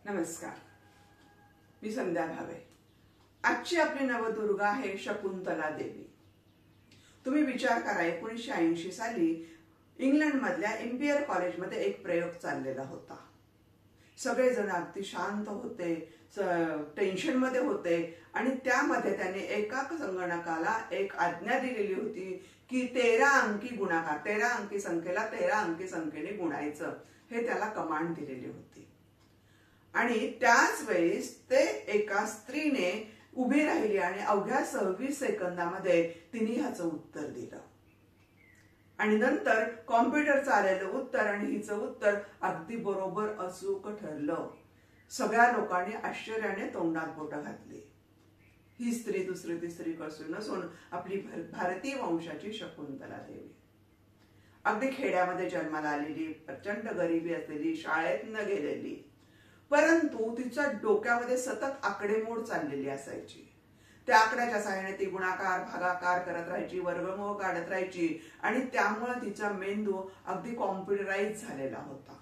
नमस्कार, मी संध्या भावे। आजची आपली नवदुर्गा आहे शकुंतला देवी। तुम्ही विचार करा, 1980 साली इंग्लंड मधल्या इंपिरियल कॉलेजमध्ये एक प्रयोग चाललेला होता। सगळेजण अगदी शांत होते, टेन्शन मध्ये होते आणि त्यामध्ये त्यांनी एका संगणकाला एक आज्ञा दिलेली होती की 13 अंकी गुणाकार, 13 अंकी संख्येला 13 अंकी संख्येने गुणायचं, हे त्याला कमांड दिलेली होती। आणि त्याच वेळेस ते एका स्त्रीने उभी राहिली आणि अवघ्या 26 सेकंदामध्ये तिने ह्याचं उत्तर दिलं आणि नंतर कॉम्प्युटरचं आलेलं उत्तर आणि हिचं उत्तर अगदी बरोबर अचूक ठरलं। सगळ्या लोकांनी आश्चर्याने तोंडात बोटं घातली। ही स्त्री दुसरी तिसरी कसून नसून आपली भारतीय वंशाची शकुंतला देवी। अगदी खेड्यामध्ये जन्माला आलेली, प्रचंड गरिबी असलेली, शाळेत न गेलेली, परंतु तिच्या डोक्यामध्ये सतत आकडेमोड चाललेली असायची। त्या आकड्याच्या सहाय्याने ती गुणाकार भागाकार करत राहायची, वर्गमूळ काढत राहायची आणि त्यामुळे तिचा मेंदू अगदी कॉम्प्युटराइज झालेला होता।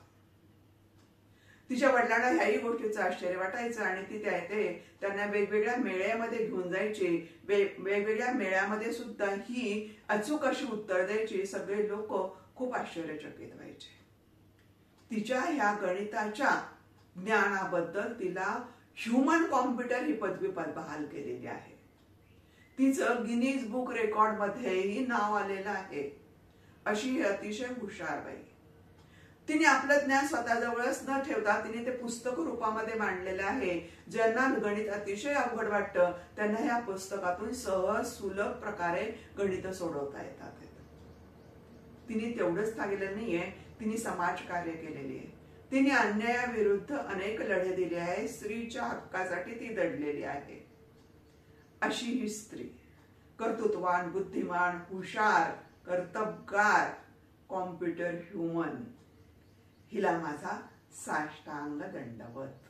तिच्या वडिलांना ह्याही गोष्टीचं आश्चर्य वाटायचं आणि ती त्यांना वेगवेगळ्या मेळ्यामध्ये घेऊन जायची। वेगवेगळ्या मेळ्यामध्ये सुद्धा ही अचूक अशी उत्तर द्यायची। सगळे लोक खूप आश्चर्यचकित व्हायचे। तिच्या ह्या गणिताच्या ज्ञानाबद्दल तिला ह्यूमन कॉम्प्युटर ही पदवी बहाल केलेली आहे। तिचं गिनीज बुक रेकॉर्ड मध्येही नाव आलेलं आहे। अशी अतिशय हुशार बाई। तिने आपलं ज्ञान स्वतःजवळच न ठेवता तिने ते पुस्तक रूपामध्ये मांडलेलं आहे। ज्यांना गणित अतिशय अवघड वाटतं त्यांना ह्या पुस्तकातून सहज सुलभ प्रकारे गणित सोडवता येतात। तिने तेवढंच सांगितलं नाहीये, तिने समाजकार्य केलेली आहे। तिने अन्यायाविरुद्ध अनेक लढे दिले आहेत। स्त्रीच्या हक्कासाठी ती लढलेली आहे। अशी ही स्त्री कर्तृत्ववान, बुद्धिमान, हुशार, कर्तबगार, कॉम्प्युटर ह्यूमन, हिला माझा साष्टांग दंडवत।